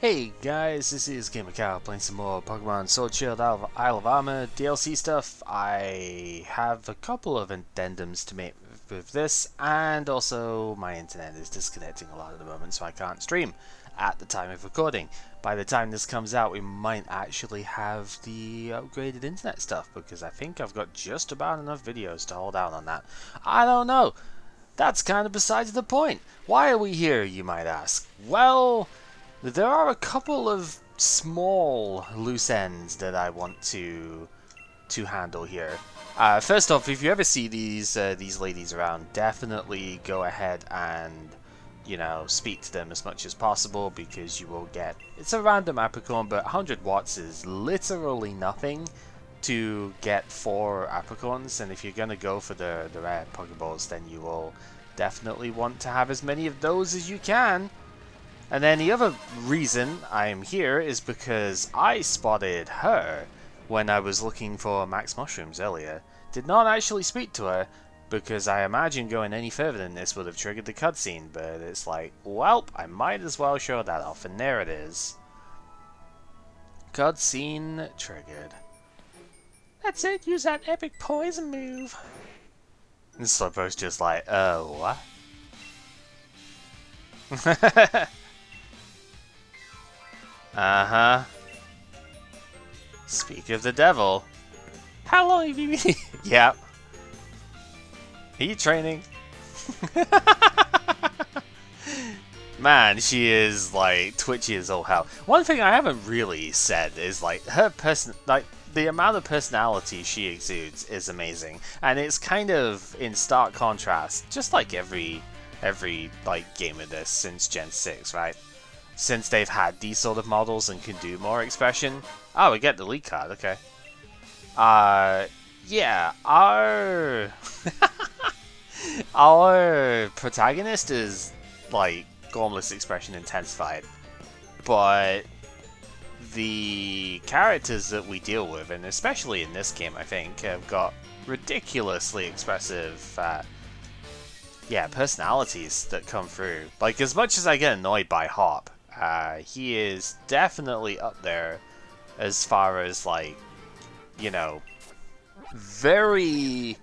Hey guys, this is GamerCow playing some more Pokemon Sword Shield Isle of Armor DLC stuff. I have a couple of addendums to make with this, and also my internet is disconnecting a lot at the moment, so I can't stream at the time of recording. By the time this comes out, we might actually have the upgraded internet stuff, because I think I've got just about enough videos to hold out on that. I don't know. That's kind of besides the point. Why are we here, you might ask? Well, there are a couple of small loose ends that I want to handle here. First off, if you ever see these ladies around, definitely go ahead and speak to them as much as possible, because you will get, it's a random apricorn, but 100 watts is literally nothing to get 4 apricorns, and if you're gonna go for the rare Pokeballs, then you will definitely want to have as many of those as you can. And then the other reason I'm here is because I spotted her when I was looking for max mushrooms earlier. Did not actually speak to her, because I imagine going any further than this would have triggered the cutscene, but it's like, well, I might as well show that off, and there it is. Cutscene triggered. That's it, use that epic poison move. And Slipper's just like, what? Uh-huh. Speak of the devil. How long have you been? Yep. Are you training? Man, she is like twitchy as all hell. One thing I haven't really said is like her the amount of personality she exudes is amazing, and it's kind of in stark contrast, just like every like game of this since Gen 6, right? Since they've had these sort of models and can do more expression. Oh, we get the lead card, okay. Yeah, our our protagonist is like Gormless expression intensified, but the characters that we deal with, and especially in this game, I think, have got ridiculously expressive personalities that come through. Like, as much as I get annoyed by Hop, he is definitely up there as far as, like, very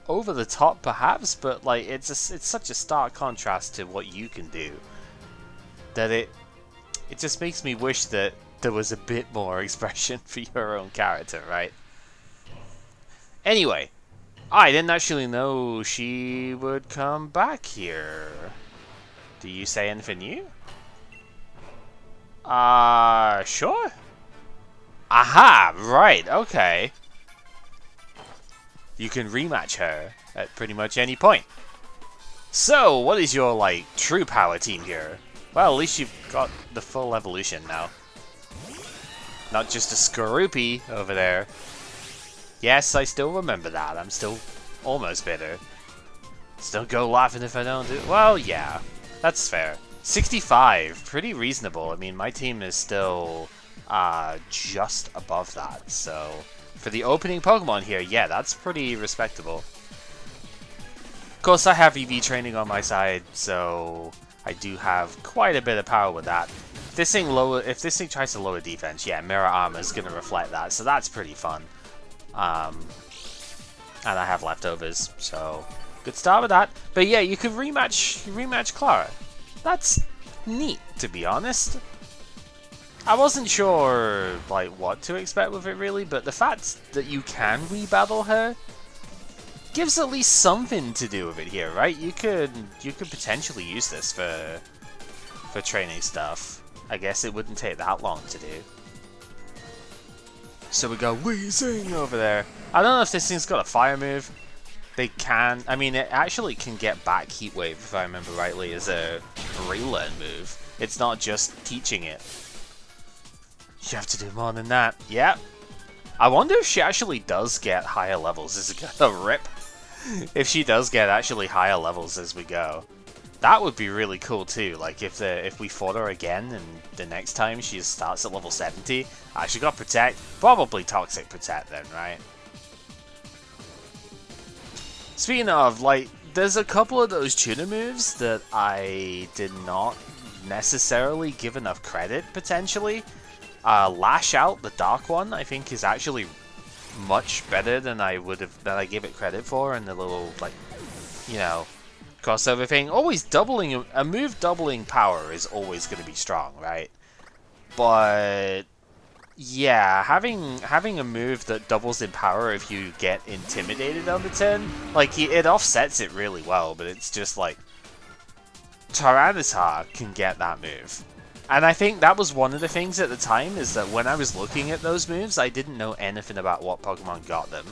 over the top perhaps, but like it's such a stark contrast to what you can do that it just makes me wish that there was a bit more expression for your own character, right? Anyway, I didn't actually know she would come back here. Do you say anything new? Sure. Aha, right, okay. You can rematch her at pretty much any point. So, what is your, like, true power team here? Well, at least you've got the full evolution now. Not just a Skorupi over there. Yes, I still remember that. I'm still almost bitter. Still go laughing if I don't do it. Well, yeah, that's fair. 65, pretty reasonable. I mean, my team is still just above that, so for the opening Pokemon here, yeah, that's pretty respectable. Of course, I have EV training on my side, so I do have quite a bit of power with that. If this thing tries to lower defense, yeah, Mirror Armor is going to reflect that, so that's pretty fun. And I have leftovers, so good start with that. But yeah, you could rematch Clara. That's neat, to be honest. I wasn't sure like what to expect with it really, but the fact that you can rebattle her gives at least something to do with it here, right? You could potentially use this for training stuff. I guess it wouldn't take that long to do. So we go Weezing over there. I don't know if this thing's got a fire move. They can. I mean, it actually can get back Heat Wave, if I remember rightly, as a relearn move. It's not just teaching it. You have to do more than that. Yeah. I wonder if she actually does get higher levels as it goes. Rip. If she does get actually higher levels as we go. That would be really cool too. Like if we fought her again and the next time she starts at level 70. She got Protect. Probably Toxic Protect then, right? Speaking of, like, there's a couple of those tuner moves that I did not necessarily give enough credit, potentially. Lash Out, the dark one, I think is actually much better than I gave it credit for in the little, like, you know, crossover thing. Always doubling, a move doubling power is always going to be strong, right? But yeah, having a move that doubles in power if you get intimidated on the turn, like, it offsets it really well, but it's just like, Tyranitar can get that move. And I think that was one of the things at the time, is that when I was looking at those moves, I didn't know anything about what Pokemon got them.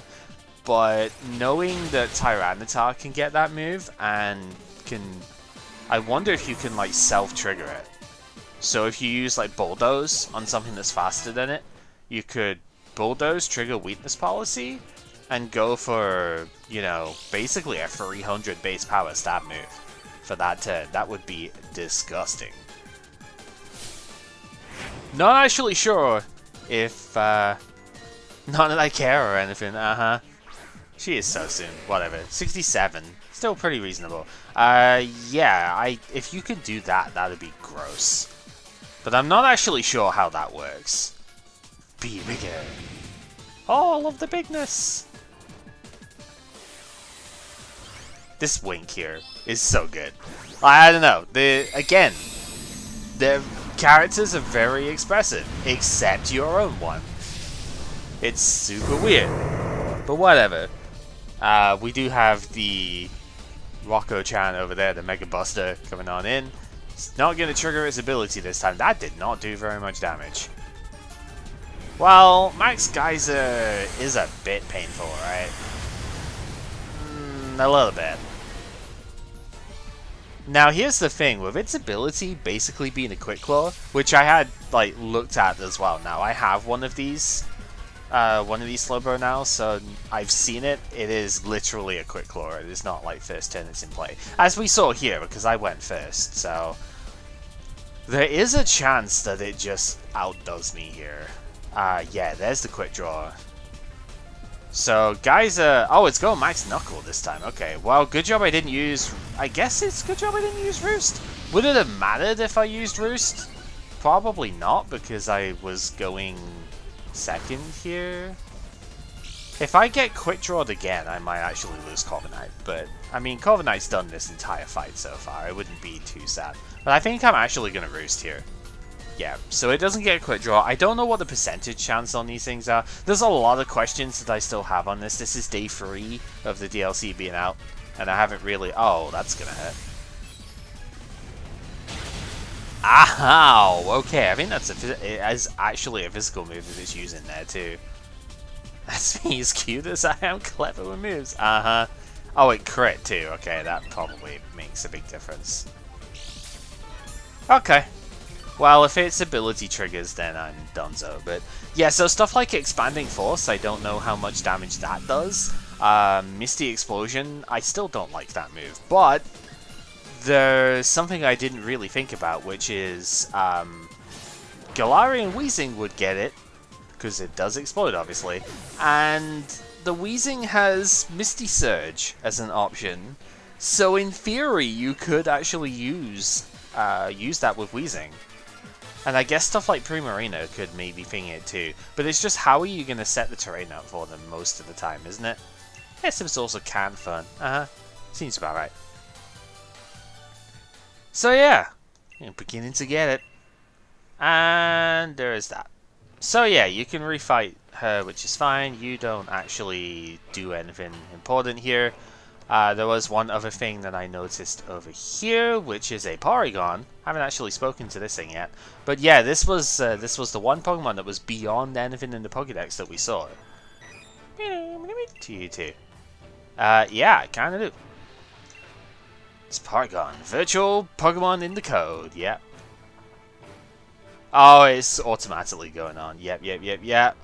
But knowing that Tyranitar can get that move, and can... I wonder if you can, like, self-trigger it. So if you use, like, Bulldoze on something that's faster than it, you could Bulldoze, trigger Weakness Policy, and go for, you know, basically a 300 base power stab move for that turn. That would be disgusting. Not actually sure if, not that I care or anything, She is so soon, whatever. 67, still pretty reasonable. Yeah, if you could do that, that'd be gross. But I'm not actually sure how that works. Be bigger. All of the bigness. This Wink here is so good. I don't know. Again, the characters are very expressive, except your own one. It's super weird. But whatever. We do have the Rocco-chan over there, the Mega Buster, coming on in. It's not going to trigger its ability this time. That did not do very much damage. Well, Max Geyser is a bit painful, right? A little bit. Now, here's the thing. With its ability basically being a Quick Claw, which I had, like, looked at as well. Now, I have one of these Slowbro now, so I've seen it. It is literally a Quick Claw. It is not like first turn it's in play. As we saw here, because I went first, so... There is a chance that it just outdoes me here. Yeah, there's the Quick Draw. So, guys, oh, it's going Max Knuckle this time. Okay, well, good job I didn't use... I guess it's good job I didn't use Roost. Would it have mattered if I used Roost? Probably not, because I was going second here. If I get Quick Drawed again, I might actually lose Corviknight. But, I mean, Corviknight's done this entire fight so far. I wouldn't be too sad. But I think I'm actually going to Roost here. Yeah, so it doesn't get a Quick Draw. I don't know what the percentage chance on these things are. There's a lot of questions that I still have on this. This is day 3 of the DLC being out, and I haven't really... Oh, that's gonna hurt. Ow! Okay, I think that's actually a physical move that it's using there, too. That's me as cute as I am clever with moves. Oh, it crit, too. Okay, that probably makes a big difference. Okay. Well, if its ability triggers, then I'm donezo. But yeah, so stuff like Expanding Force, I don't know how much damage that does. Misty Explosion, I still don't like that move. But there's something I didn't really think about, which is Galarian Weezing would get it, because it does explode, obviously. And the Weezing has Misty Surge as an option. So in theory, you could actually use that with Weezing. And I guess stuff like Primarina could maybe thing it too. But it's just how are you going to set the terrain up for them most of the time, isn't it? Yes, it's also can fun. Seems about right. So yeah, I'm beginning to get it. And there is that. So yeah, you can refight her, which is fine. You don't actually do anything important here. There was one other thing that I noticed over here, which is a Porygon. I haven't actually spoken to this thing yet, but yeah, this was the one Pokemon that was beyond anything in the Pokédex that we saw. To you too. Yeah, I kind of do. It's Porygon, virtual Pokemon in the code. Yep. Oh, it's automatically going on. Yep.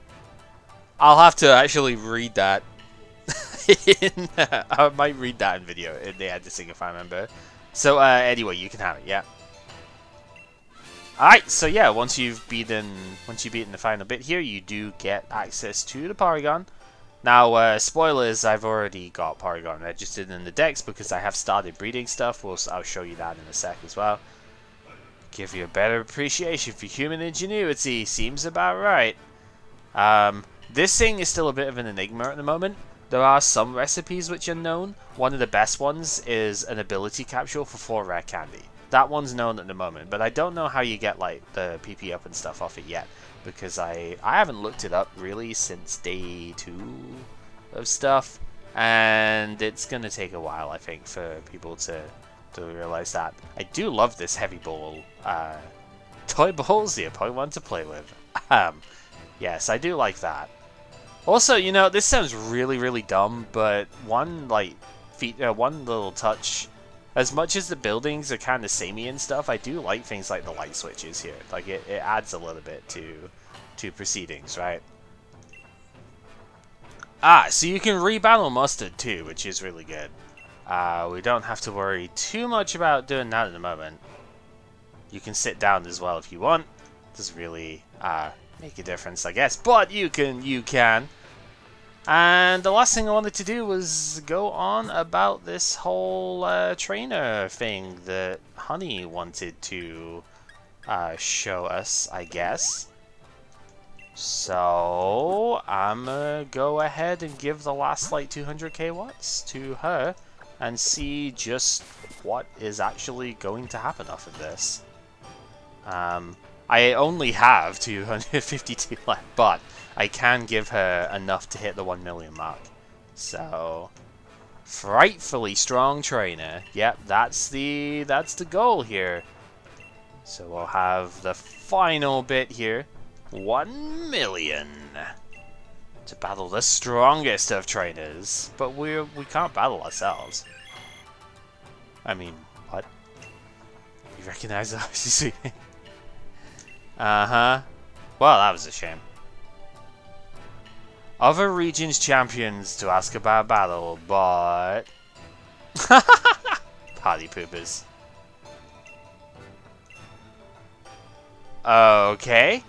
I'll have to actually read that. I might read that in video in the editing if I remember. So anyway, you can have it, yeah. Alright, so yeah, once you've beaten the final bit here, you do get access to the Porygon. Now, spoilers, I've already got Porygon registered in the Dex because I have started breeding stuff. I'll show you that in a sec as well. Give you a better appreciation for human ingenuity. Seems about right. This thing is still a bit of an enigma at the moment. There are some recipes which are known. One of the best ones is an ability capsule for 4 rare candy. That one's known at the moment, but I don't know how you get like the PP up and stuff off it yet, because I haven't looked it up really since day 2 of stuff, and it's gonna take a while, I think, for people to realize that. I do love this heavy ball toy balls, the Pokemon to play with. Yes, I do like that. Also, you know, this sounds really, really dumb, but one little touch. As much as the buildings are kind of samey and stuff, I do like things like the light switches here. Like, it adds a little bit to proceedings, right? Ah, so you can rebattle Mustard too, which is really good. We don't have to worry too much about doing that at the moment. You can sit down as well if you want. Doesn't really make a difference, I guess, but you can. And the last thing I wanted to do was go on about this whole trainer thing that Honey wanted to show us, I guess. So I'm gonna go ahead and give the last like 200k watts to her and see just what is actually going to happen off of this. I only have 252 left, but I can give her enough to hit the 1 million mark. So, frightfully strong trainer. Yep, that's the goal here. So we'll have the final bit here. 1 million to battle the strongest of trainers, but we can't battle ourselves. I mean, what? You recognize us? Uh-huh. Well, that was a shame. Other regions champions to ask about battle, but party poopers. Okay.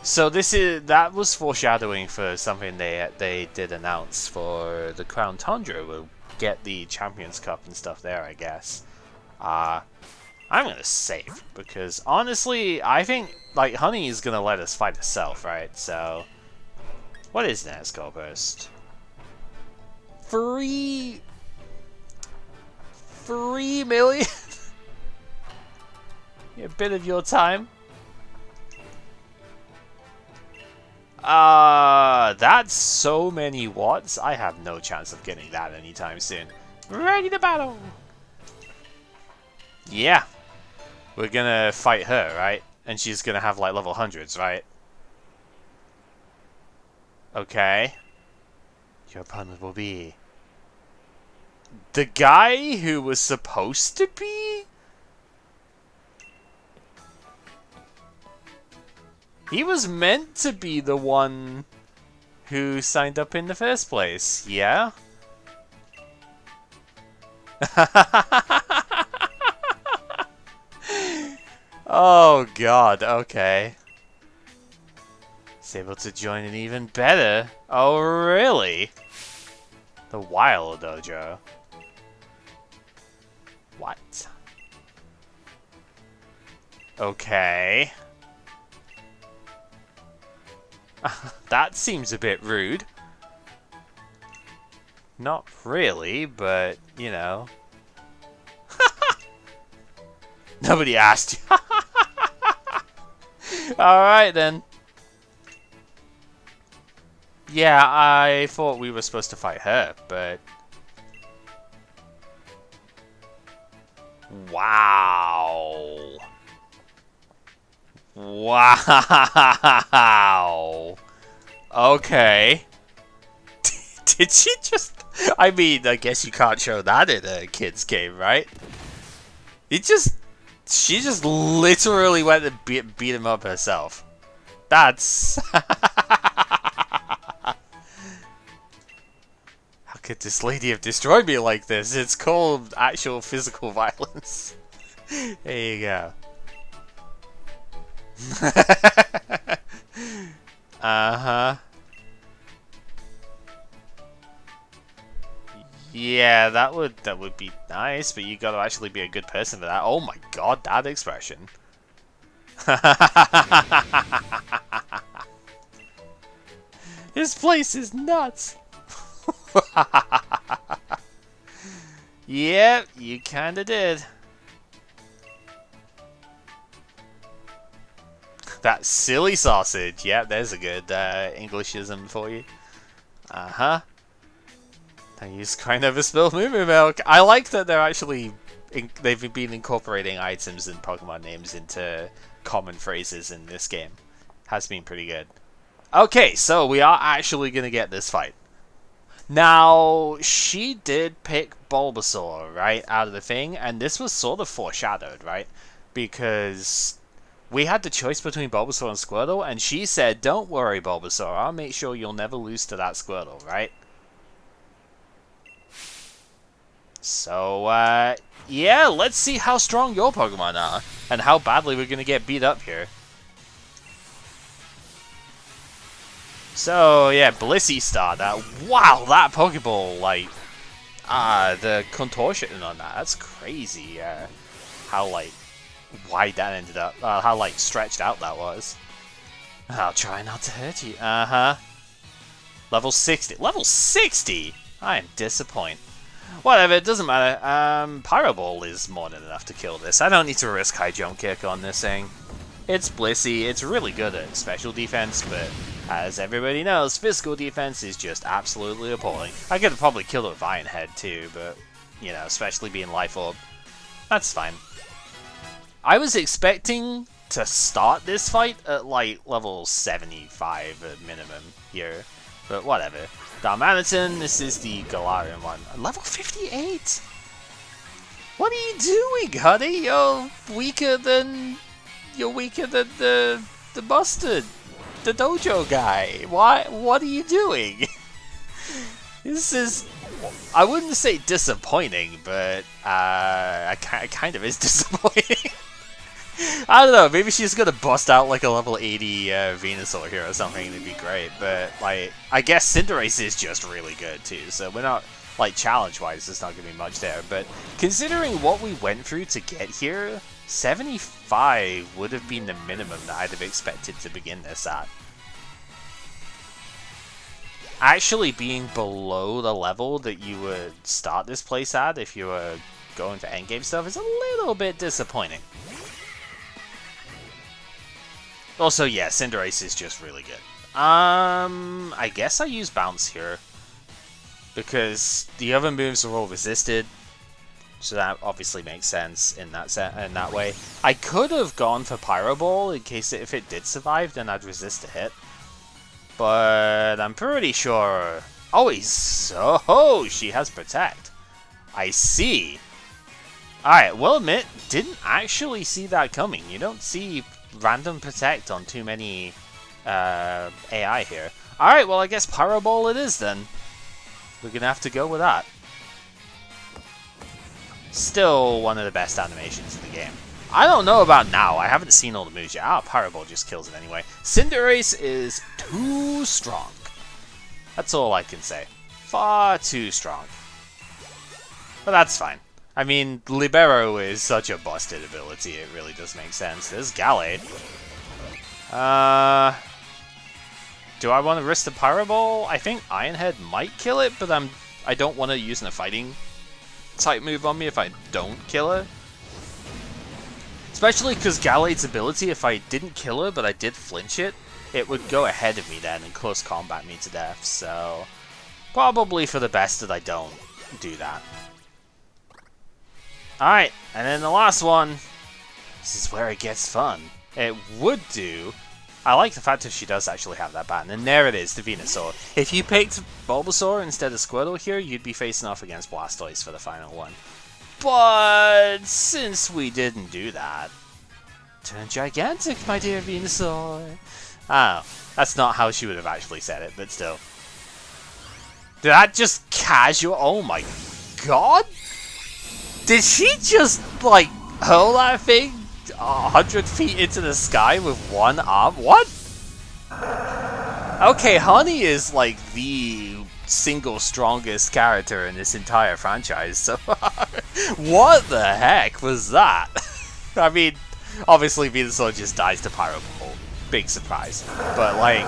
So that was foreshadowing for something they did announce for the Crown Tundra. We'll get the Champions Cup and stuff there, I guess. I'm gonna save because honestly, I think like Honey is gonna let us fight herself, right? So, what is Naz Goldburst? 3 million. A bit of your time. That's so many watts. I have no chance of getting that anytime soon. Ready to battle. Yeah. We're gonna fight her, right? And she's gonna have like level 100s, right? Okay. Your opponent will be the guy who was supposed to be? He was meant to be the one who signed up in the first place, yeah? Oh god, okay. He's able to join an even better. Oh really? The Wild Dojo. What? Okay. That seems a bit rude. Not really, but, you know. Nobody asked you. Alright then. Yeah, I thought we were supposed to fight her, but... Wow. Wow. Okay. Did she just... I mean, I guess you can't show that in a kid's game, right? She just literally went and beat him up herself. That's... How could this lady have destroyed me like this? It's called actual physical violence. There you go. Uh-huh. Yeah, that would be nice, but you gotta actually be a good person for that. Oh my god, that expression. This place is nuts. Yep, you kinda did. That silly sausage. Yep, there's a good Englishism for you. Uh-huh. I use cry never spill moo milk. I like that they're actually they've been incorporating items and Pokemon names into common phrases in this game. Has been pretty good. Okay, so we are actually gonna get this fight. Now, she did pick Bulbasaur, right, out of the thing, and this was sort of foreshadowed, right? Because we had the choice between Bulbasaur and Squirtle, and she said, don't worry, Bulbasaur, I'll make sure you'll never lose to that Squirtle, right? So, yeah, let's see how strong your Pokemon are, and how badly we're going to get beat up here. So, yeah, Blissey Star, wow, that Pokeball, like, the contortion on that's crazy, how, like, wide that ended up, how, like, stretched out that was. I'll try not to hurt you, Level 60, level 60? I am disappointed. Whatever, it doesn't matter, Pyro Ball is more than enough to kill this. I don't need to risk High Jump Kick on this thing. It's Blissey, it's really good at special defense, but as everybody knows, physical defense is just absolutely appalling. I could have probably killed it with Iron Head too, but, you know, especially being Life Orb, that's fine. I was expecting to start this fight at, like, level 75 at minimum here, but whatever. Darmanitan, this is the Galarian one. Level 58? What are you doing, honey? You're weaker than the Bustard, the dojo guy. What are you doing? This is, I wouldn't say disappointing, but it kind of is disappointing. I don't know, maybe she's gonna bust out like a level 80 Venusaur here or something, it'd be great, but like, I guess Cinderace is just really good too, so we're not, like, challenge-wise, there's not gonna be much there, but considering what we went through to get here, 75 would have been the minimum that I'd have expected to begin this at. Actually being below the level that you would start this place at if you were going for endgame stuff is a little bit disappointing. Also, yeah, Cinderace is just really good. I guess I use Bounce here, because the other moves are all resisted, so that obviously makes sense in that way. I could have gone for Pyro Ball in case if it did survive, then I'd resist a hit. But I'm pretty sure. Oh, she has Protect. I see. Alright, well, admit, didn't actually see that coming. You don't see random Protect on too many AI here. Alright, well, I guess Pyro Ball it is then. We're gonna have to go with that. Still one of the best animations in the game. I don't know about now. I haven't seen all the moves yet. Pyro Ball just kills it anyway. Cinderace is too strong. That's all I can say. Far too strong. But that's fine. I mean, Libero is such a busted ability, it really does make sense. There's Gallade. Do I want to risk the Pyro Ball? I think Iron Head might kill it, but I don't want to use a fighting type move on me if I don't kill her. Especially because Gallade's ability, if I didn't kill her but I did flinch it, it would go ahead of me then and close combat me to death, so probably for the best that I don't do that. Alright, and then the last one. This is where it gets fun. It would do. I like the fact that she does actually have that button. And there it is, the Venusaur. If you picked Bulbasaur instead of Squirtle here, you'd be facing off against Blastoise for the final one. But since we didn't do that, turn gigantic, my dear Venusaur. Oh, that's not how she would have actually said it, but still. Did that just casual? Oh my god! Did she just, like, hurl that thing 100 feet into the sky with one arm? What? Okay, Honey is, like, the single strongest character in this entire franchise so far. What the heck was that? I mean, Obviously, Venusaur just dies to Pyro Ball. Big surprise. But, like,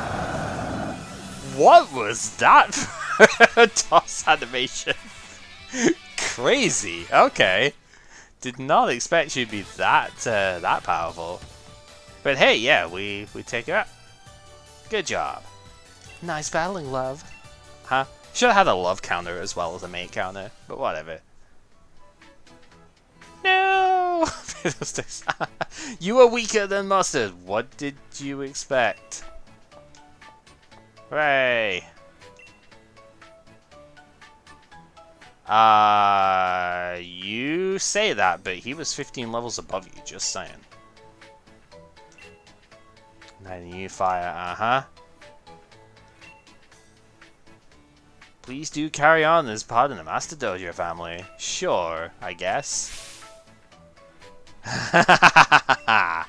what was that toss animation? Crazy. Okay. Did not expect she'd be that powerful. But hey, yeah, we take her out. Good job. Nice battling, love. Huh? Should have had a love counter as well as a mate counter, but whatever. No! You are weaker than Mustard. What did you expect? Hooray! You say that, but he was 15 levels above you, just saying. And you fire, uh-huh. Please do carry on as part of the Master Dojo family. Sure, I guess. I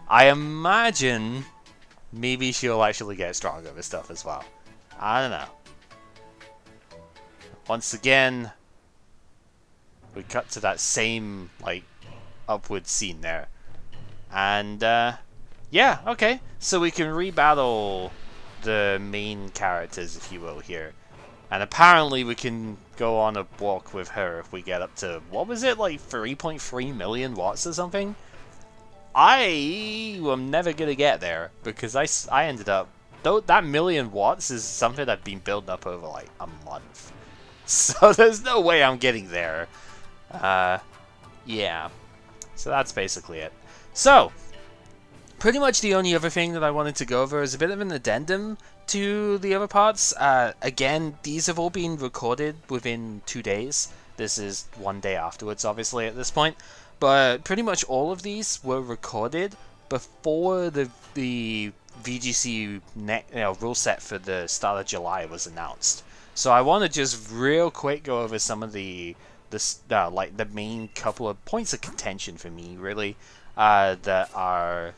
imagine maybe she'll actually get stronger with stuff as well. I don't know. Once again, we cut to that same, like, upward scene there. And, yeah, okay. So we can rebattle the main characters, if you will, here. And apparently we can go on a walk with her if we get up to, what was it, like 3.3 million watts or something? I am never going to get there, because I ended up, though that million watts is something I've been building up over like a month. So there's no way I'm getting there. Yeah. So that's basically it. So, pretty much the only other thing that I wanted to go over is a bit of an addendum to the other parts. Again, these have all been recorded within 2 days. This is 1 day afterwards, obviously, at this point. But pretty much all of these were recorded before the VGC rule set for the start of July was announced. So I want to just real quick go over some of the main couple of points of contention for me, really, that are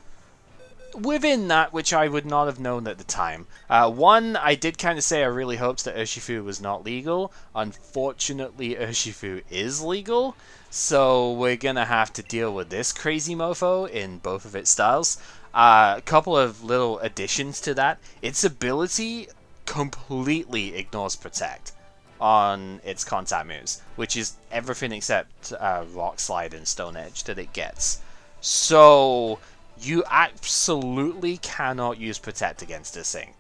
within that which I would not have known at the time. One, I did kind of say I really hoped that Urshifu was not legal. Unfortunately, Urshifu is legal, so we're gonna have to deal with this crazy mofo in both of its styles. A couple of little additions to that. Its ability completely ignores Protect on its contact moves, which is everything except Rock Slide and Stone Edge that it gets. So you absolutely cannot use Protect against this thing.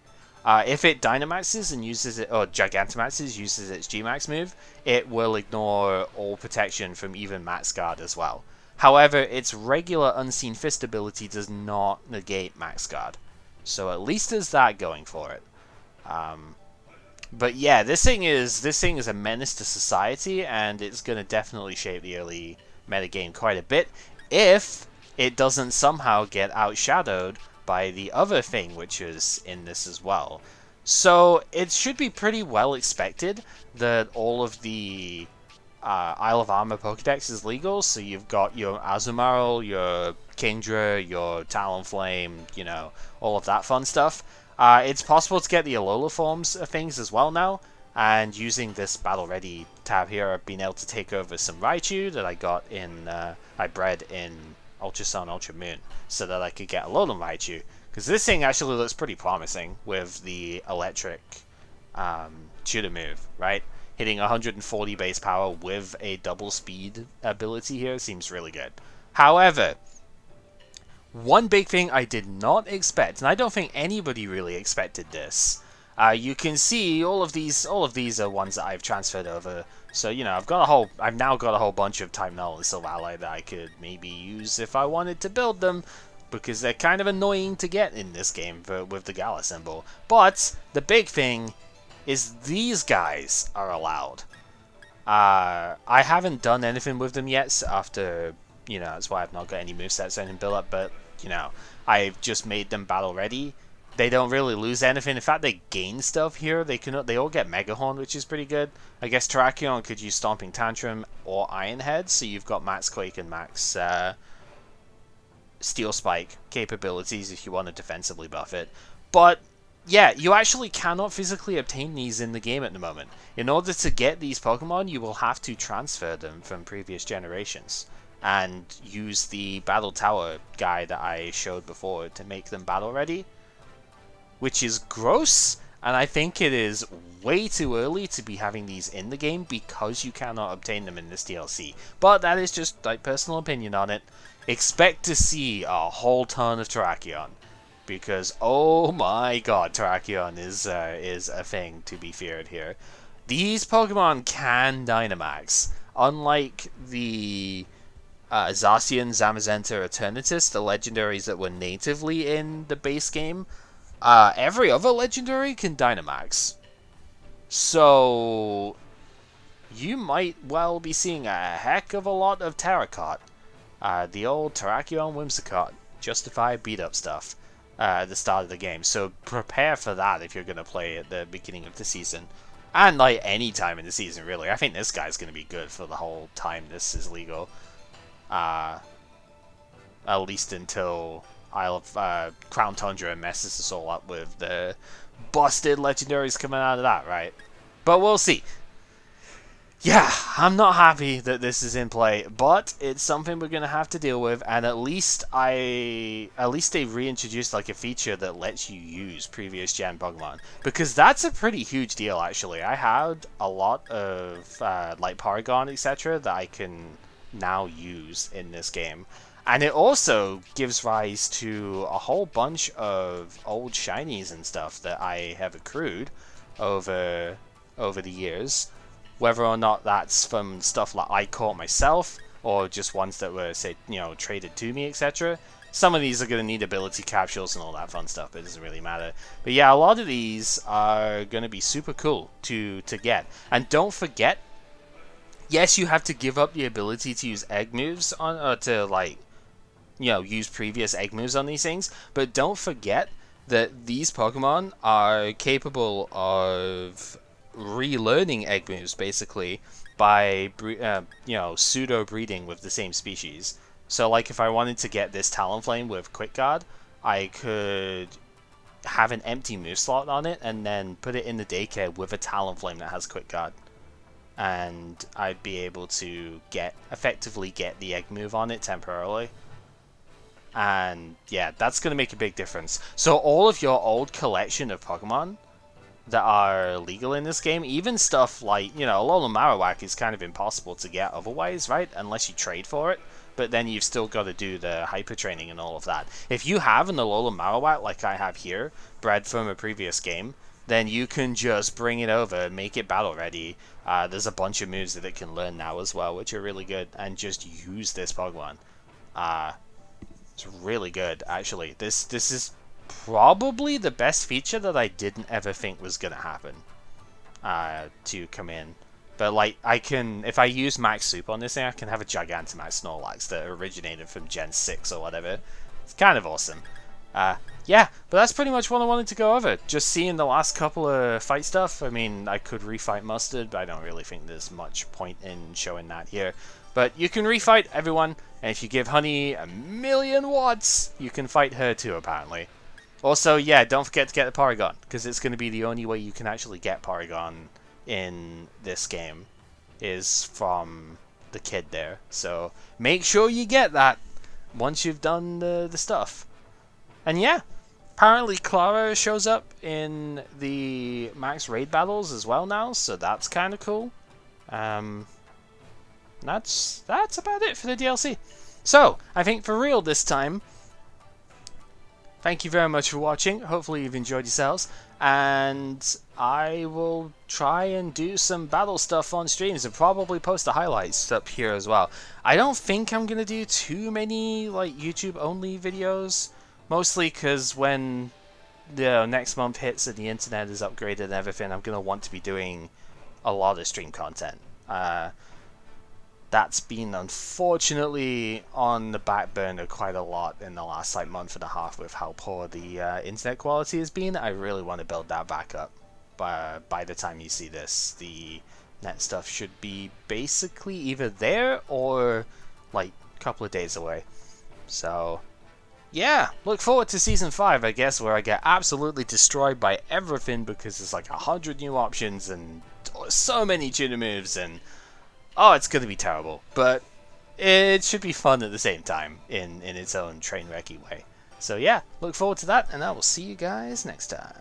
If it Dynamaxes and uses it, or Gigantamaxes, uses its G-Max move, it will ignore all protection from even Max Guard as well. However, its regular Unseen Fist ability does not negate Max Guard. So at least there's that going for it. But yeah, this thing is a menace to society, and it's going to definitely shape the early metagame quite a bit if it doesn't somehow get outshadowed by the other thing which is in this as well. So it should be pretty well expected that all of the Isle of Armor Pokedex is legal, so you've got your Azumarill, your Kingdra, your Talonflame, you know, all of that fun stuff. It's possible to get the Alola forms of things as well now, and using this Battle Ready tab here, I've been able to take over some Raichu that I got in, I bred in Ultra Sun, Ultra Moon, so that I could get Alola Raichu, because this thing actually looks pretty promising with the electric shooter move, right? Hitting 140 base power with a double speed ability here seems really good. However, one big thing I did not expect, and I don't think anybody really expected this. You can see all of these are ones that I've transferred over. So you know, I've now got a whole bunch of Type Null and Silvally that I could maybe use if I wanted to build them, because they're kind of annoying to get in this game with the Gala symbol. But the big thing is these guys are allowed. I haven't done anything with them yet after, you know, that's why I've not got any movesets or anything built up, but, you know, I've just made them battle ready. They don't really lose anything. In fact, they gain stuff here. They all get Mega Horn, which is pretty good. I guess Terrakion could use Stomping Tantrum or Iron Head, so you've got Max Quake and Max Steel Spike capabilities if you want to defensively buff it. But yeah, you actually cannot physically obtain these in the game at the moment. In order to get these Pokemon, you will have to transfer them from previous generations. and use the battle tower guy that I showed before to make them battle ready, which is gross, and I think it is way too early to be having these in the game because you cannot obtain them in this DLC. But that is just like personal opinion on it. Expect to see a whole ton of Terrakion, because oh my god, Terrakion is a thing to be feared here. These Pokemon can Dynamax, unlike the Zacian, Zamazenta, Eternatus, the legendaries that were natively in the base game. Every other legendary can Dynamax. So you might well be seeing a heck of a lot of Terracotta. The old Terrakion Whimsicott. Justify beat up stuff at the start of the game. So prepare for that if you're going to play at the beginning of the season. And like any time in the season, really. I think this guy's going to be good for the whole time this is legal. At least until Crown Tundra messes us all up with the busted legendaries coming out of that, right? But we'll see. Yeah, I'm not happy that this is in play, but it's something we're gonna have to deal with, and at least they reintroduced like a feature that lets you use previous gen Pokemon, because that's a pretty huge deal actually. I had a lot of like Porygon, etc. that I can now use in this game. And it also gives rise to a whole bunch of old shinies and stuff that I have accrued over the years. Whether or not that's from stuff like I caught myself, or just ones that were, say, traded to me, etc. Some of these are going to need ability capsules and all that fun stuff, but it doesn't really matter. But yeah, a lot of these are going to be super cool to get. And don't forget, yes, you have to give up the ability to use egg moves use previous egg moves on these things, but don't forget that these Pokemon are capable of relearning egg moves, basically, by, pseudo breeding with the same species. So, like, if I wanted to get this Talonflame with Quick Guard, I could have an empty move slot on it, and then put it in the daycare with a Talonflame that has Quick Guard. And I'd be able to effectively get the egg move on it temporarily. And yeah, that's going to make a big difference. So all of your old collection of Pokemon that are legal in this game, even stuff like, Alolan Marowak is kind of impossible to get otherwise, right? Unless you trade for it. But then you've still got to do the hyper training and all of that. If you have an Alolan Marowak like I have here, bred from a previous game, then you can just bring it over, make it battle ready. There's a bunch of moves that it can learn now as well, which are really good, and just use this Pokemon. It's really good, actually. This is probably the best feature that I didn't ever think was gonna happen to come in. But like, if I use Max Soup on this thing, I can have a Gigantamax Snorlax that originated from Gen 6 or whatever. It's kind of awesome. Yeah, but that's pretty much what I wanted to go over. Just seeing the last couple of fight stuff. I mean, I could refight Mustard, but I don't really think there's much point in showing that here. But you can refight everyone, and if you give Honey 1,000,000 watts, you can fight her too, apparently. Also, yeah, don't forget to get the Porygon, because it's going to be the only way you can actually get Porygon in this game, is from the kid there. So make sure you get that once you've done the stuff. And yeah, apparently Clara shows up in the max raid battles as well now, so that's kind of cool. That's about it for the DLC. So, I think for real this time, thank you very much for watching. Hopefully you've enjoyed yourselves, and I will try and do some battle stuff on streams and probably post the highlights up here as well. I don't think I'm going to do too many like YouTube only videos, mostly because when the next month hits and the internet is upgraded and everything, I'm going to want to be doing a lot of stream content. That's been unfortunately on the back burner quite a lot in the last like month and a half with how poor the internet quality has been. I really want to build that back up. By the time you see this, the net stuff should be basically either there or like a couple of days away. So yeah, look forward to Season 5, I guess, where I get absolutely destroyed by everything because there's like 100 new options and so many tuner moves and oh, it's going to be terrible. But it should be fun at the same time in its own train wrecky way. So yeah, look forward to that, and I will see you guys next time.